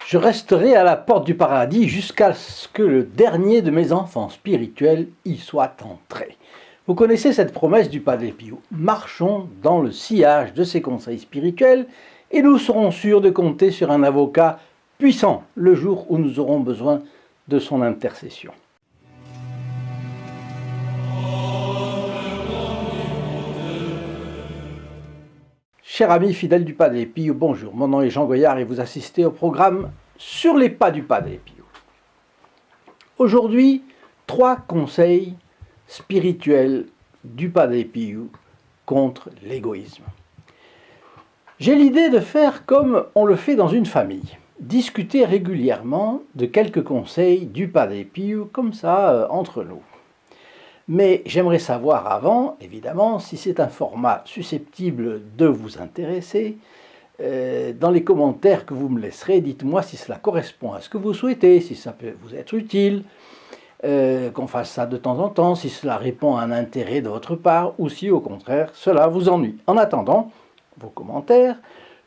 Je resterai à la porte du paradis jusqu'à ce que le dernier de mes enfants spirituels y soit entré. Vous connaissez cette promesse du Padre Pio. Marchons dans le sillage de ses conseils spirituels et nous serons sûrs de compter sur un avocat puissant le jour où nous aurons besoin de son intercession. Chers amis fidèles du Padre Pio, bonjour, mon nom est Jean Goyard et vous assistez au programme Sur les pas du Padre Pio. Aujourd'hui, 3 conseils spirituels du Padre Pio contre l'égoïsme. J'ai l'idée de faire comme on le fait dans une famille, discuter régulièrement de quelques conseils du Padre Pio, comme ça, entre nous. Mais j'aimerais savoir avant, évidemment, si c'est un format susceptible de vous intéresser. Dans les commentaires que vous me laisserez, dites-moi si cela correspond à ce que vous souhaitez, si ça peut vous être utile, qu'on fasse ça de temps en temps, si cela répond à un intérêt de votre part, ou si au contraire cela vous ennuie. En attendant vos commentaires,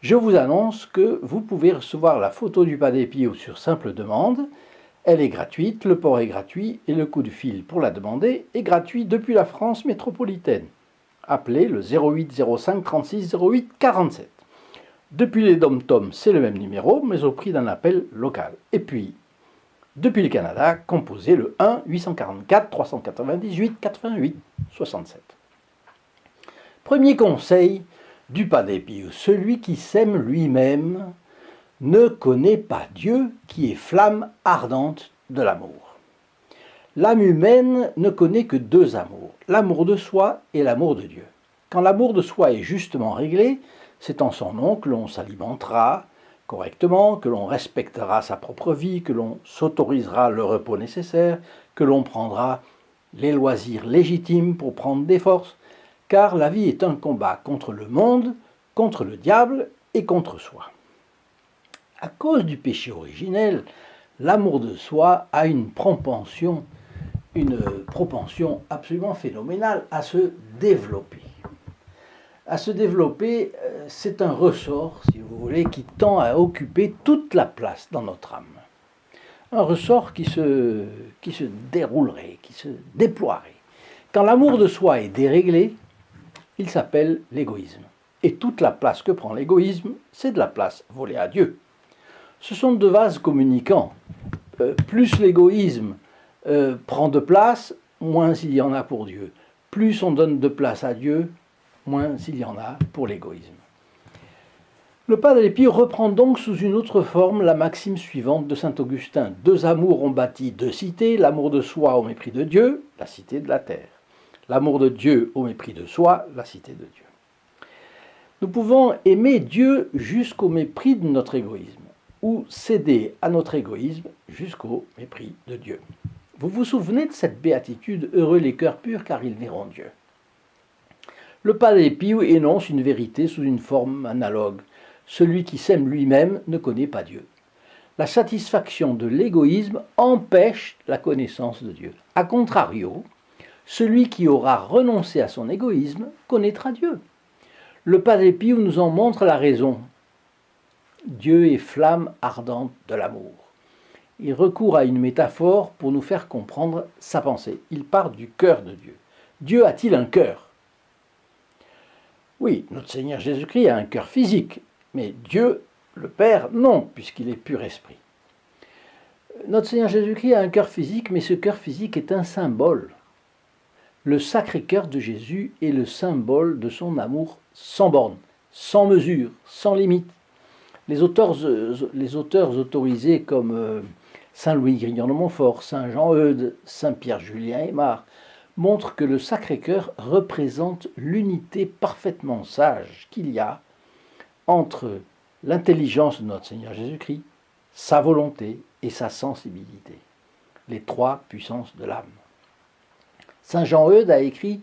je vous annonce que vous pouvez recevoir la photo du Padre Pio sur simple demande. Elle est gratuite, le port est gratuit et le coup de fil pour la demander est gratuit depuis la France métropolitaine. Appelez le 08 05 36 08 47. Depuis les Dom-Tom, c'est le même numéro, mais au prix d'un appel local. Et puis, depuis le Canada, composez le 1 844 398 88 67. Premier conseil du Padre Pio, celui qui s'aime lui-même ne connaît pas Dieu qui est flamme ardente de l'amour. L'âme humaine ne connaît que 2 amours, l'amour de soi et l'amour de Dieu. Quand l'amour de soi est justement réglé, c'est en son nom que l'on s'alimentera correctement, que l'on respectera sa propre vie, que l'on s'autorisera le repos nécessaire, que l'on prendra les loisirs légitimes pour prendre des forces, car la vie est un combat contre le monde, contre le diable et contre soi. À cause du péché originel, l'amour de soi a une propension absolument phénoménale à se développer. C'est un ressort, si vous voulez, qui tend à occuper toute la place dans notre âme. Un ressort qui se déroulerait, qui se déploierait. Quand l'amour de soi est déréglé, il s'appelle l'égoïsme. Et toute la place que prend l'égoïsme, c'est de la place volée à Dieu. Ce sont 2 vases communicants. Plus l'égoïsme prend de place, moins il y en a pour Dieu. Plus on donne de place à Dieu, moins il y en a pour l'égoïsme. Le Padre Pio reprend donc sous une autre forme la maxime suivante de saint Augustin. 2 amours ont bâti 2 cités, l'amour de soi au mépris de Dieu, la cité de la terre. L'amour de Dieu au mépris de soi, la cité de Dieu. Nous pouvons aimer Dieu jusqu'au mépris de notre égoïsme, ou céder à notre égoïsme jusqu'au mépris de Dieu. Vous vous souvenez de cette béatitude « Heureux les cœurs purs, car ils verront Dieu ». Le Padre Pio énonce une vérité sous une forme analogue. Celui qui s'aime lui-même ne connaît pas Dieu. La satisfaction de l'égoïsme empêche la connaissance de Dieu. A contrario, celui qui aura renoncé à son égoïsme connaîtra Dieu. Le Padre Pio nous en montre la raison. Dieu est flamme ardente de l'amour. Il recourt à une métaphore pour nous faire comprendre sa pensée. Il part du cœur de Dieu. Dieu a-t-il un cœur ? Oui, notre Seigneur Jésus-Christ a un cœur physique, mais Dieu, le Père, non, puisqu'il est pur esprit. Notre Seigneur Jésus-Christ a un cœur physique, mais ce cœur physique est un symbole. Le Sacré-Cœur de Jésus est le symbole de son amour sans borne, sans mesure, sans limite. Les auteurs autorisés comme Saint Louis Grignon de Montfort, Saint Jean Eudes, Saint Pierre Julien Aymar montrent que le Sacré-Cœur représente l'unité parfaitement sage qu'il y a entre l'intelligence de notre Seigneur Jésus-Christ, sa volonté et sa sensibilité, les 3 puissances de l'âme. Saint Jean Eudes a écrit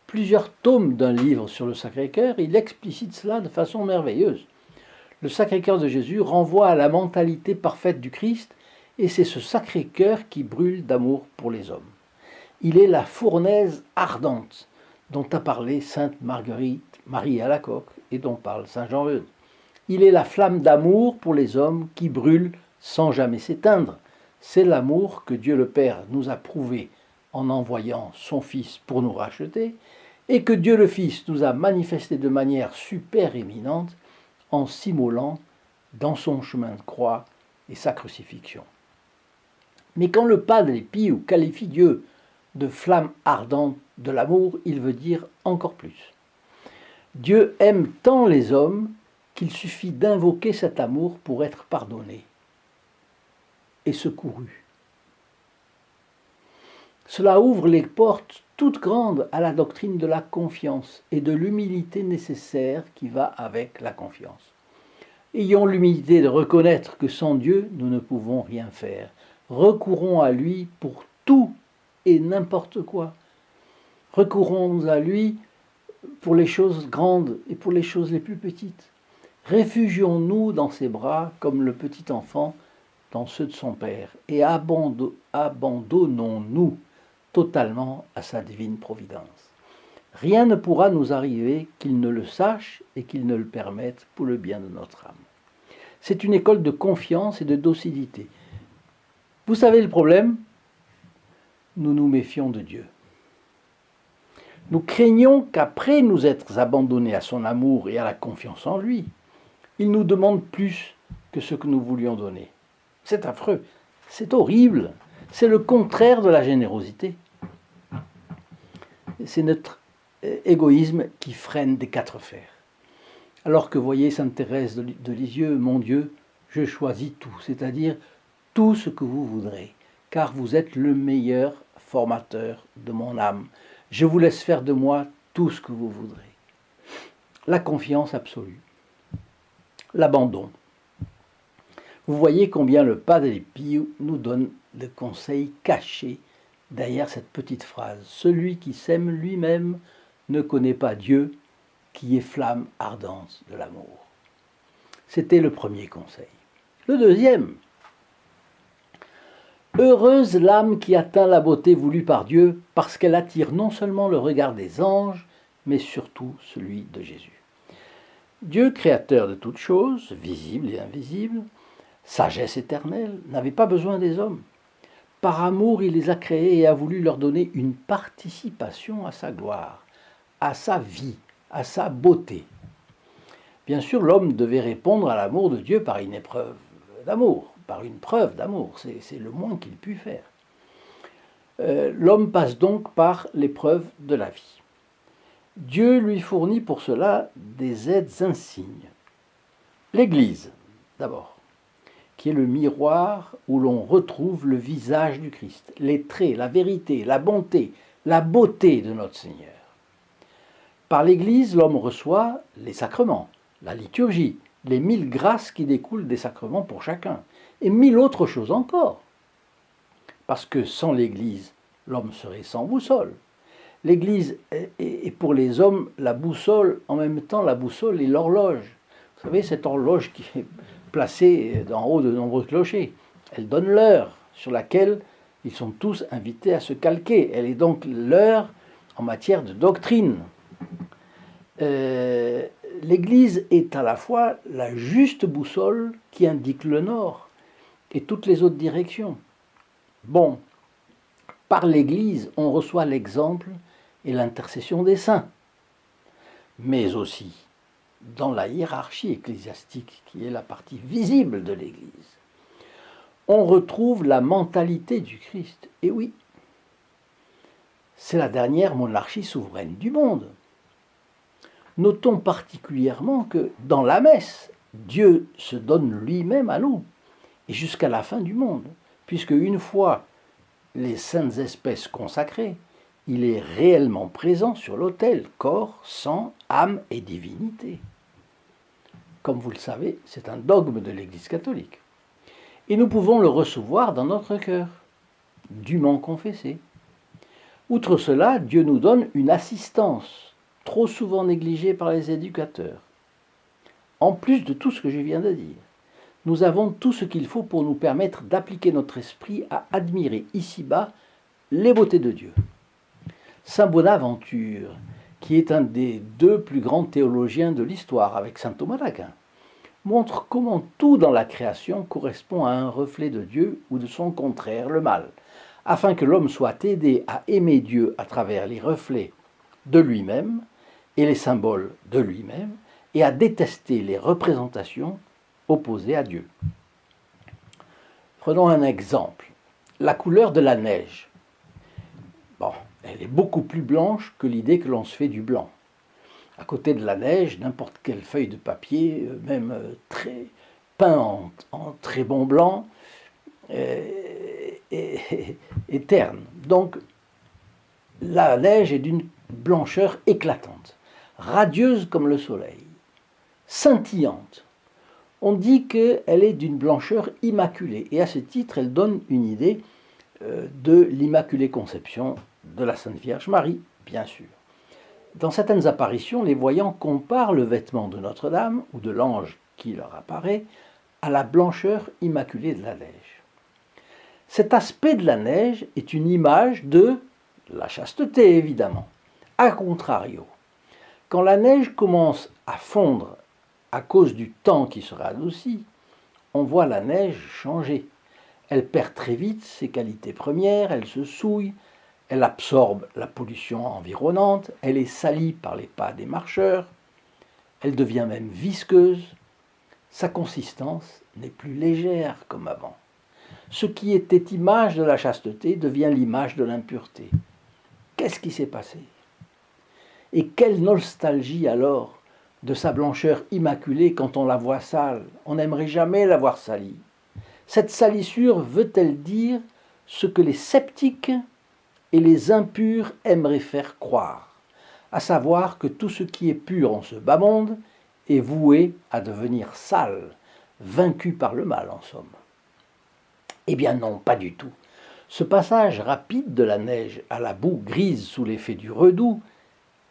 plusieurs tomes d'un livre sur le Sacré-Cœur, il explicite cela de façon merveilleuse. Le Sacré-Cœur de Jésus renvoie à la mentalité parfaite du Christ, et c'est ce Sacré-Cœur qui brûle d'amour pour les hommes. Il est la fournaise ardente dont a parlé sainte Marguerite Marie Alacoque et dont parle saint Jean Eudes. Il est la flamme d'amour pour les hommes qui brûle sans jamais s'éteindre. C'est l'amour que Dieu le Père nous a prouvé en envoyant son Fils pour nous racheter et que Dieu le Fils nous a manifesté de manière super éminente en s'immolant dans son chemin de croix et sa crucifixion. Mais quand le Padre Pio qualifie Dieu de flamme ardente de l'amour, il veut dire encore plus. Dieu aime tant les hommes qu'il suffit d'invoquer cet amour pour être pardonné et secouru. Cela ouvre les portes toutes grandes à la doctrine de la confiance et de l'humilité nécessaire qui va avec la confiance. Ayons l'humilité de reconnaître que sans Dieu, nous ne pouvons rien faire. Recourons à lui pour tout et n'importe quoi. Recourons à lui pour les choses grandes et pour les choses les plus petites. Réfugions-nous dans ses bras comme le petit enfant dans ceux de son Père et abandonnons-nous totalement à sa divine providence. Rien ne pourra nous arriver qu'il ne le sache et qu'il ne le permette pour le bien de notre âme. C'est une école de confiance et de docilité. Vous savez le problème ? Nous nous méfions de Dieu. Nous craignons qu'après nous être abandonnés à son amour et à la confiance en lui, il nous demande plus que ce que nous voulions donner. C'est affreux, c'est horrible, c'est le contraire de la générosité. C'est notre égoïsme qui freine des quatre fers. Alors que, voyez, sainte Thérèse de Lisieux, mon Dieu, je choisis tout, c'est-à-dire tout ce que vous voudrez, car vous êtes le meilleur formateur de mon âme. Je vous laisse faire de moi tout ce que vous voudrez. La confiance absolue, l'abandon. Vous voyez combien le Padre Pio nous donne le conseil caché derrière cette petite phrase. Celui qui s'aime lui-même ne connaît pas Dieu, qui est flamme ardente de l'amour. C'était le premier conseil. Le deuxième, heureuse l'âme qui atteint la beauté voulue par Dieu, parce qu'elle attire non seulement le regard des anges, mais surtout celui de Jésus. Dieu, créateur de toutes choses, visibles et invisibles, sagesse éternelle, n'avait pas besoin des hommes. Par amour, il les a créés et a voulu leur donner une participation à sa gloire, à sa vie, à sa beauté. Bien sûr, l'homme devait répondre à l'amour de Dieu par une épreuve d'amour, par une preuve d'amour. C'est le moins qu'il put faire. L'homme passe donc par l'épreuve de la vie. Dieu lui fournit pour cela des aides insignes. L'Église, d'abord, qui est le miroir où l'on retrouve le visage du Christ, les traits, la vérité, la bonté, la beauté de notre Seigneur. Par l'Église, l'homme reçoit les sacrements, la liturgie, les 1000 grâces qui découlent des sacrements pour chacun, et 1000 autres choses encore. Parce que sans l'Église, l'homme serait sans boussole. L'Église est pour les hommes la boussole, en même temps la boussole et l'horloge. Vous savez, cette horloge qui est placée en haut de nombreux clochers, elle donne l'heure sur laquelle ils sont tous invités à se calquer. Elle est donc l'heure en matière de doctrine. L'Église est à la fois la juste boussole qui indique le nord et toutes les autres directions. Bon, par l'Église, on reçoit l'exemple et l'intercession des saints, mais aussi dans la hiérarchie ecclésiastique, qui est la partie visible de l'Église. On retrouve la mentalité du Christ. Et oui, c'est la dernière monarchie souveraine du monde. Notons particulièrement que dans la messe, Dieu se donne lui-même à nous, et jusqu'à la fin du monde, puisque une fois les saintes espèces consacrées, il est réellement présent sur l'autel, corps, sang, âme et divinité. Comme vous le savez, c'est un dogme de l'Église catholique. Et nous pouvons le recevoir dans notre cœur, dûment confessé. Outre cela, Dieu nous donne une assistance, trop souvent négligée par les éducateurs. En plus de tout ce que je viens de dire, nous avons tout ce qu'il faut pour nous permettre d'appliquer notre esprit à admirer ici-bas les beautés de Dieu. Saint Bonaventure, qui est un des deux plus grands théologiens de l'histoire, avec saint Thomas d'Aquin, montre comment tout dans la création correspond à un reflet de Dieu ou de son contraire, le mal, afin que l'homme soit aidé à aimer Dieu à travers les reflets de lui-même et les symboles de lui-même, et à détester les représentations opposées à Dieu. Prenons un exemple. La couleur de la neige. Bon, elle est beaucoup plus blanche que l'idée que l'on se fait du blanc. À côté de la neige, n'importe quelle feuille de papier, même très peint en très bon blanc, est terne. Donc, la neige est d'une blancheur éclatante, radieuse comme le soleil, scintillante. On dit qu'elle est d'une blancheur immaculée, et à ce titre, elle donne une idée de l'Immaculée Conception de la Sainte Vierge Marie, bien sûr. Dans certaines apparitions, les voyants comparent le vêtement de Notre-Dame, ou de l'ange qui leur apparaît, à la blancheur immaculée de la neige. Cet aspect de la neige est une image de la chasteté, évidemment. A contrario, quand la neige commence à fondre à cause du temps qui sera adouci, on voit la neige changer. Elle perd très vite ses qualités premières, elle se souille, elle absorbe la pollution environnante, elle est salie par les pas des marcheurs, elle devient même visqueuse, sa consistance n'est plus légère comme avant. Ce qui était image de la chasteté devient l'image de l'impureté. Qu'est-ce qui s'est passé? Et quelle nostalgie alors de sa blancheur immaculée quand on la voit sale. On n'aimerait jamais la voir salie. Cette salissure veut-elle dire ce que les sceptiques et les impurs aimeraient faire croire, à savoir que tout ce qui est pur en ce bas monde est voué à devenir sale, vaincu par le mal en somme? Eh bien non, pas du tout. Ce passage rapide de la neige à la boue grise sous l'effet du redoux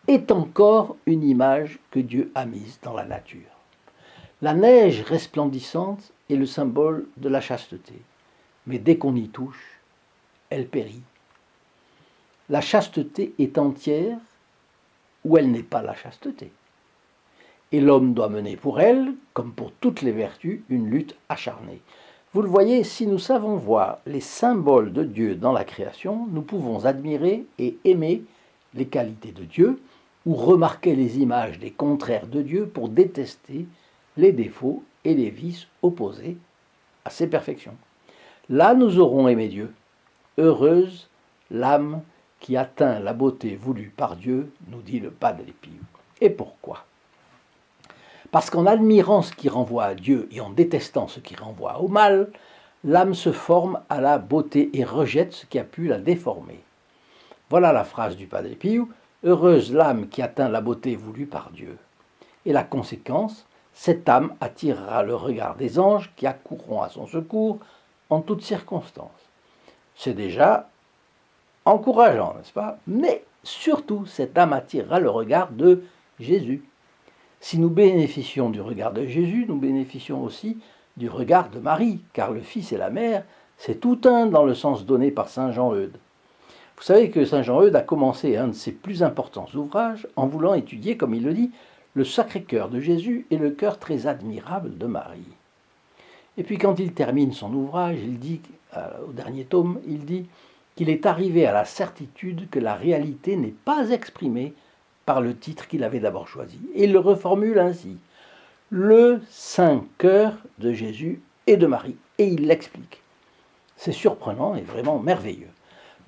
est encore une image que Dieu a mise dans la nature. La neige resplendissante est le symbole de la chasteté, mais dès qu'on y touche, elle périt. La chasteté est entière ou elle n'est pas la chasteté. Et l'homme doit mener pour elle, comme pour toutes les vertus, une lutte acharnée. Vous le voyez, si nous savons voir les symboles de Dieu dans la création, nous pouvons admirer et aimer les qualités de Dieu, ou remarquer les images des contraires de Dieu pour détester les défauts et les vices opposés à ses perfections. Là, nous aurons aimé Dieu. Heureuse l'âme qui atteint la beauté voulue par Dieu, nous dit le Padre Pio. Et pourquoi? Parce qu'en admirant ce qui renvoie à Dieu et en détestant ce qui renvoie au mal, l'âme se forme à la beauté et rejette ce qui a pu la déformer. Voilà la phrase du Padre Pio. Heureuse l'âme qui atteint la beauté voulue par Dieu. Et la conséquence, cette âme attirera le regard des anges qui accourront à son secours en toutes circonstances. C'est déjà encourageant, n'est-ce pas? Mais surtout, cette âme attirera le regard de Jésus. Si nous bénéficions du regard de Jésus, nous bénéficions aussi du regard de Marie, car le Fils et la Mère, c'est tout un dans le sens donné par saint Jean-Eudes. Vous savez que saint Jean-Eudes a commencé un de ses plus importants ouvrages en voulant étudier, comme il le dit, le Sacré-Cœur de Jésus et le cœur très admirable de Marie. Et puis quand il termine son ouvrage, il dit, au dernier tome, il dit qu'il est arrivé à la certitude que la réalité n'est pas exprimée par le titre qu'il avait d'abord choisi. Et il le reformule ainsi, le Saint-Cœur de Jésus et de Marie. Et il l'explique. C'est surprenant et vraiment merveilleux.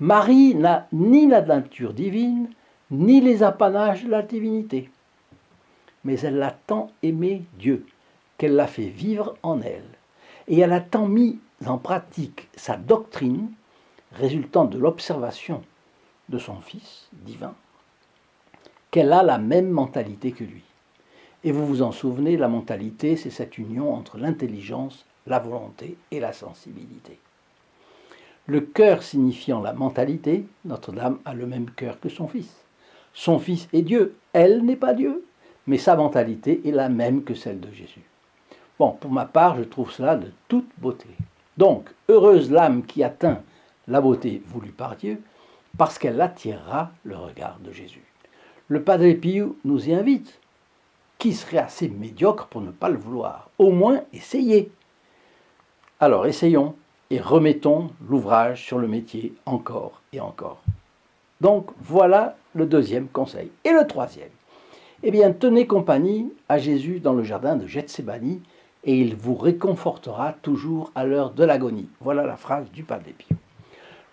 Marie n'a ni la nature divine, ni les apanages de la divinité. Mais elle a tant aimé Dieu qu'elle l'a fait vivre en elle. Et elle a tant mis en pratique sa doctrine, résultant de l'observation de son Fils divin, qu'elle a la même mentalité que lui. Et vous vous en souvenez, la mentalité, c'est cette union entre l'intelligence, la volonté et la sensibilité. Le cœur signifiant la mentalité, Notre-Dame a le même cœur que son Fils. Son Fils est Dieu, elle n'est pas Dieu, mais sa mentalité est la même que celle de Jésus. Bon, pour ma part, je trouve cela de toute beauté. Donc, heureuse l'âme qui atteint la beauté voulue par Dieu, parce qu'elle attirera le regard de Jésus. Le Padre Pio nous y invite. Qui serait assez médiocre pour ne pas le vouloir? Au moins essayez. Alors essayons et remettons l'ouvrage sur le métier encore et encore. Donc voilà le deuxième conseil. Et le troisième, eh bien tenez compagnie à Jésus dans le jardin de Gethsémani et il vous réconfortera toujours à l'heure de l'agonie. Voilà la phrase du Padre Pio.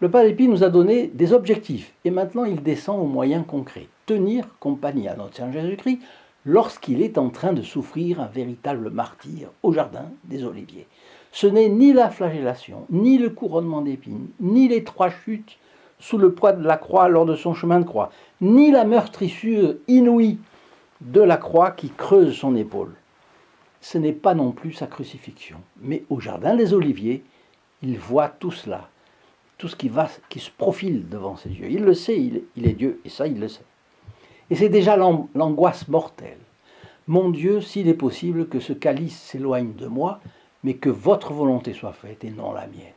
Le Padre Pio nous a donné des objectifs et maintenant il descend aux moyens concrets. Tenir compagnie à notre Seigneur Jésus-Christ lorsqu'il est en train de souffrir un véritable martyre au jardin des Oliviers. Ce n'est ni la flagellation, ni le couronnement d'épines, ni les 3 chutes sous le poids de la croix lors de son chemin de croix, ni la meurtrissure inouïe de la croix qui creuse son épaule. Ce n'est pas non plus sa crucifixion, mais au jardin des Oliviers, il voit tout cela, tout ce qui se profile devant ses yeux. Il le sait, il est Dieu, et ça il le sait. Et c'est déjà l'angoisse mortelle. Mon Dieu, s'il est possible que ce calice s'éloigne de moi, mais que votre volonté soit faite et non la mienne.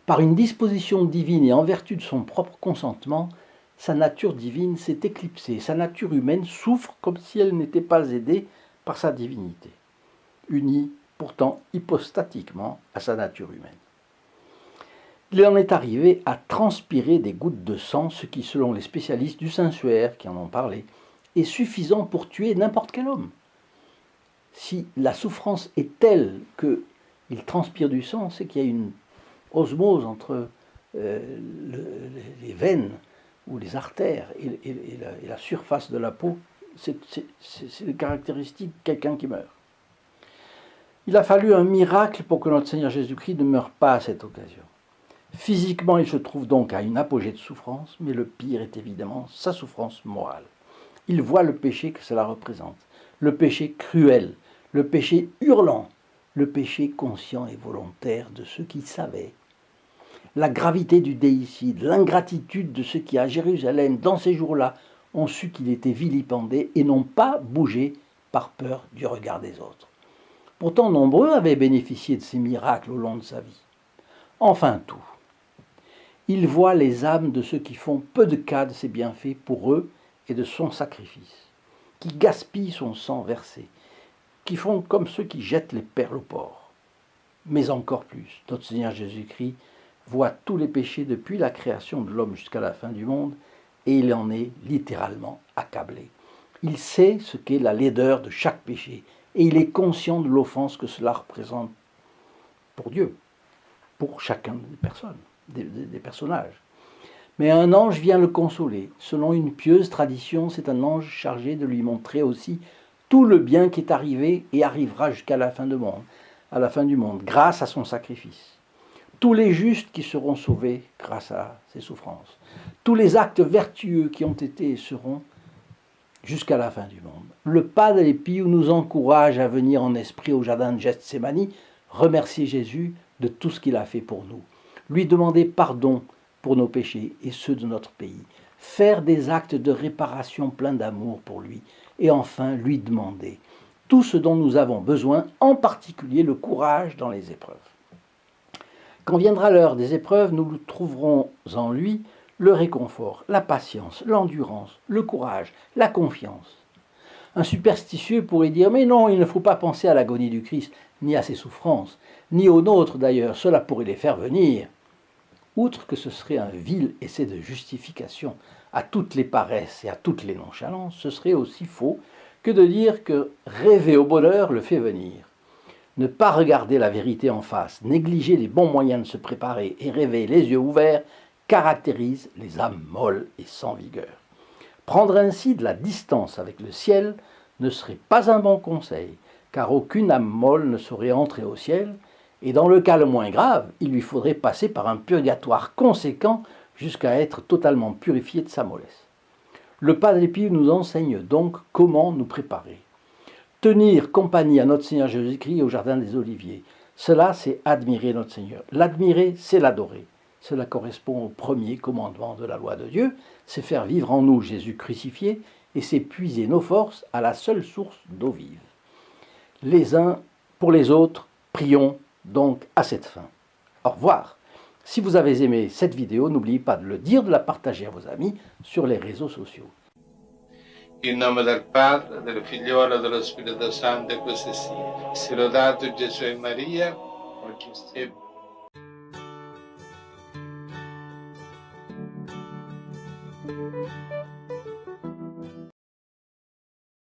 Par une disposition divine et en vertu de son propre consentement, sa nature divine s'est éclipsée, sa nature humaine souffre comme si elle n'était pas aidée par sa divinité, unie pourtant hypostatiquement à sa nature humaine. Il en est arrivé à transpirer des gouttes de sang, ce qui, selon les spécialistes du Saint-Suaire qui en ont parlé, est suffisant pour tuer n'importe quel homme. Si la souffrance est telle qu'il transpire du sang, c'est qu'il y a une osmose entre les veines ou les artères et la surface de la peau. C'est une caractéristique de quelqu'un qui meurt. Il a fallu un miracle pour que notre Seigneur Jésus-Christ ne meure pas à cette occasion. Physiquement, il se trouve donc à une apogée de souffrance, mais le pire est évidemment sa souffrance morale. Il voit le péché que cela représente, le péché cruel, le péché hurlant, le péché conscient et volontaire de ceux qui savaient. La gravité du déicide, l'ingratitude de ceux qui, à Jérusalem, dans ces jours-là, ont su qu'il était vilipendé et n'ont pas bougé par peur du regard des autres. Pourtant, nombreux avaient bénéficié de ces miracles au long de sa vie. Enfin tout. Il voit les âmes de ceux qui font peu de cas de ses bienfaits pour eux et de son sacrifice, qui gaspillent son sang versé, qui font comme ceux qui jettent les perles au porc. Mais encore plus, notre Seigneur Jésus-Christ voit tous les péchés depuis la création de l'homme jusqu'à la fin du monde et il en est littéralement accablé. Il sait ce qu'est la laideur de chaque péché et il est conscient de l'offense que cela représente pour Dieu, pour chacun des personnes, des personnages. Mais un ange vient le consoler. Selon une pieuse tradition, c'est un ange chargé de lui montrer aussi tout le bien qui est arrivé et arrivera jusqu'à la fin du monde, grâce à son sacrifice. Tous les justes qui seront sauvés grâce à ses souffrances. Tous les actes vertueux qui ont été et seront jusqu'à la fin du monde. Le Padre Pio nous encourage à venir en esprit au jardin de Gethsémani, remercier Jésus de tout ce qu'il a fait pour nous, lui demander pardon pour nos péchés et ceux de notre pays, faire des actes de réparation pleins d'amour pour lui, et enfin lui demander tout ce dont nous avons besoin, en particulier le courage dans les épreuves. Quand viendra l'heure des épreuves, nous trouverons en lui le réconfort, la patience, l'endurance, le courage, la confiance. Un superstitieux pourrait dire « Mais non, il ne faut pas penser à l'agonie du Christ, ni à ses souffrances, ni aux nôtres d'ailleurs, cela pourrait les faire venir. » Outre que ce serait un vil essai de justification à toutes les paresses et à toutes les nonchalances, ce serait aussi faux que de dire que rêver au bonheur le fait venir. Ne pas regarder la vérité en face, négliger les bons moyens de se préparer et rêver les yeux ouverts caractérise les âmes molles et sans vigueur. Prendre ainsi de la distance avec le ciel ne serait pas un bon conseil, car aucune âme molle ne saurait entrer au ciel, et dans le cas le moins grave, il lui faudrait passer par un purgatoire conséquent jusqu'à être totalement purifié de sa mollesse. Le Padre Pio nous enseigne donc comment nous préparer. Tenir compagnie à notre Seigneur Jésus-Christ au jardin des Oliviers, cela c'est admirer notre Seigneur. L'admirer, c'est l'adorer. Cela correspond au premier commandement de la loi de Dieu, c'est faire vivre en nous Jésus crucifié et c'est puiser nos forces à la seule source d'eau vive. Les uns pour les autres, prions donc à cette fin. Au revoir Si vous avez aimé cette vidéo, n'oubliez pas de le dire, de la partager à vos amis sur les réseaux sociaux. In nome del Padre, del Figliolo e dello Spirito Santo, e così sia. Sia lodato Gesù e Maria, oggi e sempre.